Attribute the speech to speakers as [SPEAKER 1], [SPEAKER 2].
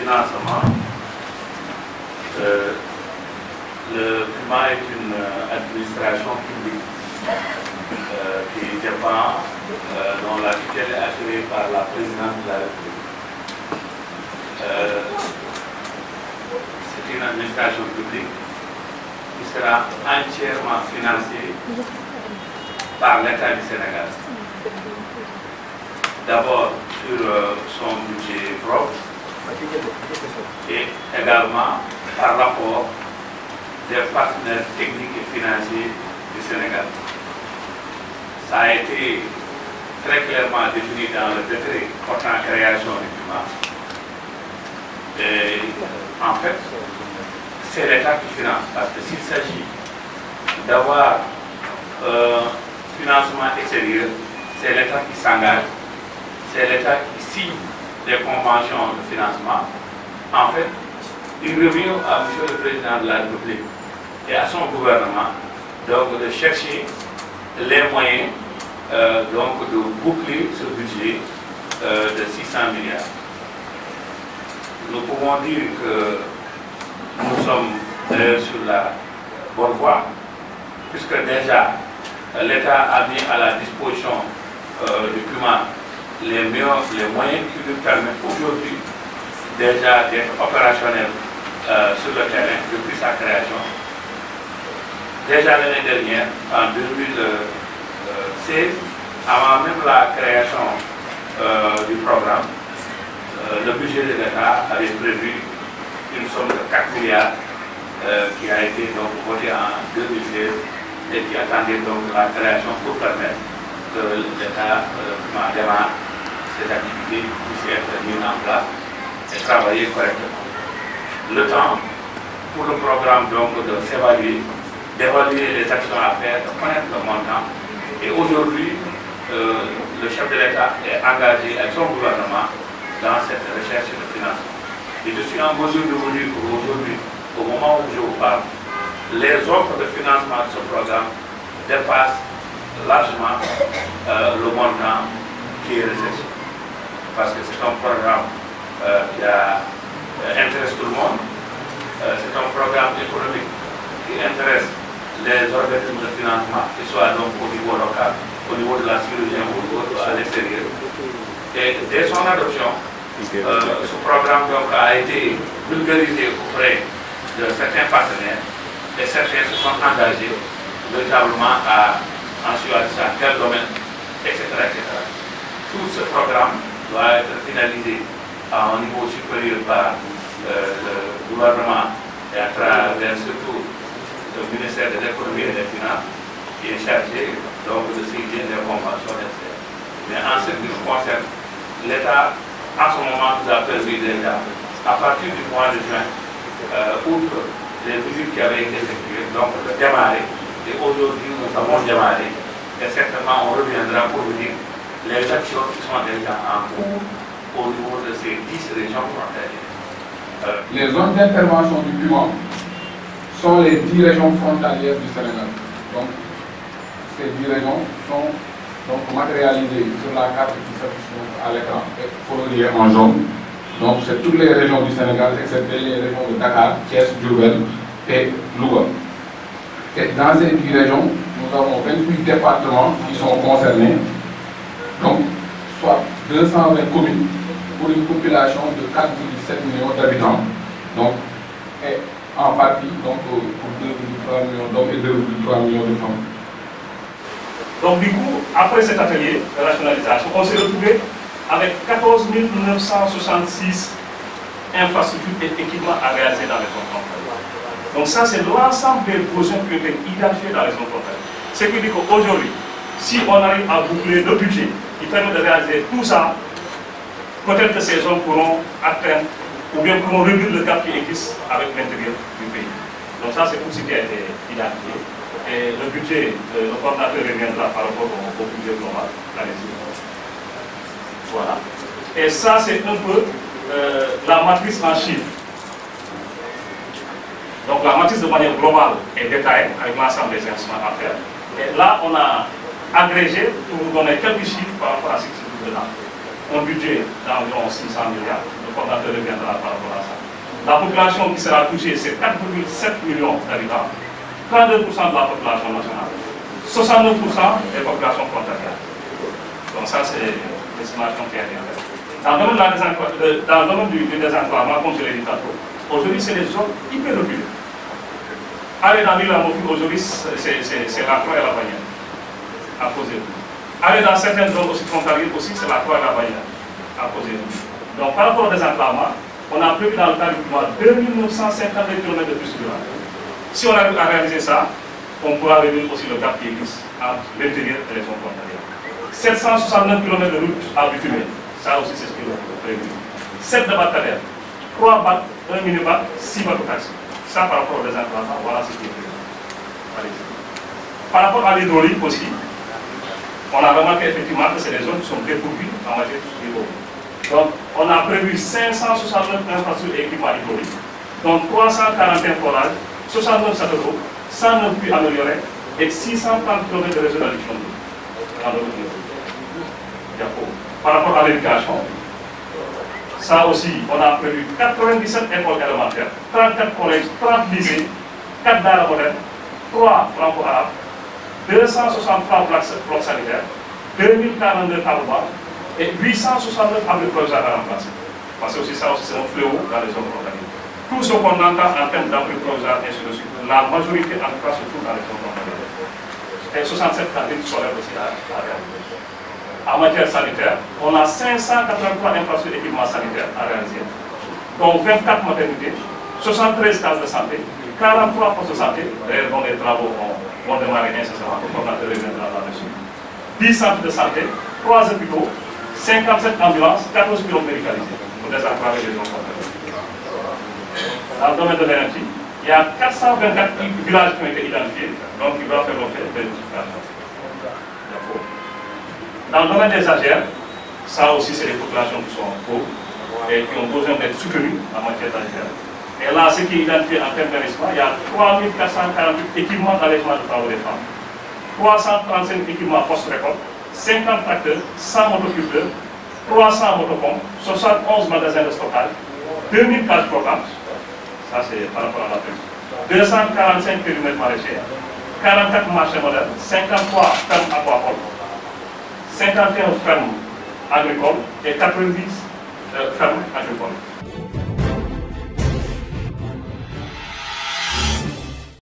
[SPEAKER 1] financement, le PUMA est une administration publique qui dépend, dont la tutelle est assurée par la présidence de la République. C'est une administration publique qui sera entièrement financée par l'État du Sénégal. D'abord sur son budget propre et également par l'apport des partenaires techniques et financiers du Sénégal. Ça a été très clairement défini dans le décret portant création du PUMA. Et en fait, c'est l'État qui finance, parce que s'il s'agit d'avoir financement extérieur, c'est l'État qui s'engage, c'est l'État qui signe des conventions de financement. En fait, il revient à M. le Président de la République et à son gouvernement donc de chercher les moyens donc de boucler ce budget de 600 milliards. Nous pouvons dire que nous sommes sur la bonne voie, puisque déjà l'État a mis à la disposition du PUMA les moyens qui lui permettent aujourd'hui déjà d'être opérationnel sur le terrain depuis sa création. Déjà l'année dernière, en 2016, avant même la création du programme, le budget de l'État avait prévu une somme de 4 milliards qui a été donc votée en 2016 et qui attendait donc la création pour permettre que l'État démarre ses activités qui puissent être mises en place et travailler correctement. Le temps pour le programme donc de s'évaluer, d'évaluer les actions à faire, de connaître le montant. Et aujourd'hui, le chef de l'État est engagé avec son gouvernement dans cette recherche de financement. Et je suis en mesure de vous dire qu'aujourd'hui, au moment où je vous parle, les offres de financement de ce programme dépassent largement le montant qui est recherché. Parce que c'est un programme qui intéresse tout le monde. C'est un programme économique qui intéresse les organismes de financement, qui soient donc au niveau local, au niveau de la chirurgie ou à l'extérieur. Et dès son adoption, ce programme donc a été vulgarisé auprès de certains partenaires et certains se sont engagés véritablement à ensuite dans quel domaine, etc., etc. Tout ce programme doit être finalisé à un niveau supérieur par le gouvernement et à travers surtout le ministère de l'économie et des finances qui est chargé donc de signer des conventions nécessaires. Mais en ce qui nous concerne, l'État en ce moment nous a permis déjà, à partir du mois de juin, outre les visites qui avaient été effectuées, donc de démarrer. Et aujourd'hui nous avons démarré et certainement on reviendra pour vous dire les actions qui sont déjà en cours au niveau de ces 10 régions frontalières.
[SPEAKER 2] Les zones d'intervention du PUMA sont les 10 régions frontalières du Sénégal. Donc, ces 10 régions sont donc matérialisées sur la carte qui s'affiche à l'écran et coloriée en jaune. Donc, c'est toutes les régions du Sénégal, excepté les régions de Dakar, Thiès, Diourbel et Louga. Et dans ces 10 régions, nous avons 28 départements qui sont concernés, donc soit 220 communes pour une population de 4,7 millions d'habitants, donc, et en partie donc, pour 2,3 millions d'hommes et 2,3 millions de femmes.
[SPEAKER 3] Donc du coup, après cet atelier de rationalisation, on s'est retrouvé avec 14 966 infrastructures et équipements à réaliser dans les zones frontalières. Donc ça, c'est l'ensemble des besoins qui ont été identifiés dans les zones frontalières. Ce qui dit qu'aujourd'hui, si on arrive à boucler le budget qui permet de réaliser tout ça, peut-être que ces zones pourront atteindre ou bien pourront réduire le gap qui existe avec l'intérieur du pays. Donc ça, c'est tout ce qui a été identifié. Et le budget, le coordinateur reviendra par rapport au budget global. Voilà. Et ça, c'est un peu la matrice en chiffres. Donc la matrice de manière globale est détaillée avec l'ensemble des instruments à faire. Et là, on a agrégé pour vous donner quelques chiffres par rapport à ce qui se trouve dedans. Un budget d'environ 600 milliards, Le coordinateur reviendra par rapport à ça. La population qui sera touchée, c'est 4,7 millions d'habitants, 32% de la population nationale, 69% des populations frontalières. Donc ça, c'est l'estimation qui est bien faite. Dans le domaine du désenclavement, comme je l'ai dit tantôt, aujourd'hui, c'est des zones hyper reculées. Aller dans l'île à Mofi, aujourd'hui, c'est la Croix et la Bannière, à cause de vous. Aller dans certaines zones aussi frontalières aussi, c'est la Croix et la Bannière, à cause de vous. Donc par rapport au désenclavement, on a prévu dans le cadre du plan 2952 km de plus de l'an. Si on arrive à réaliser ça, on pourra réduire aussi le gap qui existe entre l'intérieur et les zones frontalières. 769 km de route à bitumer, ça aussi c'est ce qui est prévu. 7 de bateaux, 3 bacs, 1 mini-bac, 6 bateaux taxis. Ça par rapport au désenclavement, voilà ce qui est prévu. Par rapport à l'hydraulique aussi, on a remarqué effectivement que c'est des zones qui sont dépourvues en matière d'hydraulique. Donc, on a prévu 569 infrastructures et équipements hydrauliques, donc 341 forages, 69 châteaux, 109 puits améliorés et 630 km de réseau d'adduction d'eau. Par rapport à l'éducation, ça aussi, on a prévu 97 écoles élémentaires, 34 collèges, 30 lycées, 4 daara modernes, 3 franco-arabes, 263 blocs sanitaires, 2042 tables et 869 abris provisoires à remplacer. Parce que aussi ça aussi c'est un fléau dans les zones frontalières. Tout ce qu'on entend en termes d'abris provisoires et ainsi de suite, la majorité en tout cas se trouve dans les zones frontalières. Et 67 cantines scolaires aussi à réaliser. En matière sanitaire, on a 583 infrastructures d'équipements sanitaires à réaliser, dont 24 maternités, 73 cases de santé, 43 postes de santé, d'ailleurs dont les travaux vont démarrer incessamment, le coordinateur reviendra là-dessus, 10 centres de santé, 3 hôpitaux, 57 ambulances, 14 pilotes médicalisés pour désenclaver les zones frontalières. Dans le domaine de l'énergie, il y a 424 villages qui ont été identifiés, donc il va faire l'objet de l'identification. Dans le domaine des AGR, ça aussi c'est des populations qui sont pauvres et qui ont besoin d'être soutenues en matière d'AGR. Et là, ce qui est identifié en termes d'investissement, il y a 3448 équipements d'allègement de travaux des femmes, 335 équipements post-récolte, 50 tracteurs, 100 motoculteurs, 300 motopompes, 71 magasins de stockage, 2000 cases flottantes, ça c'est par rapport à la pêche, 245 périmètres maraîchers, 44 marchés modernes, 53 fermes aquacoles, 51 fermes agricoles et 90 fermes agricoles.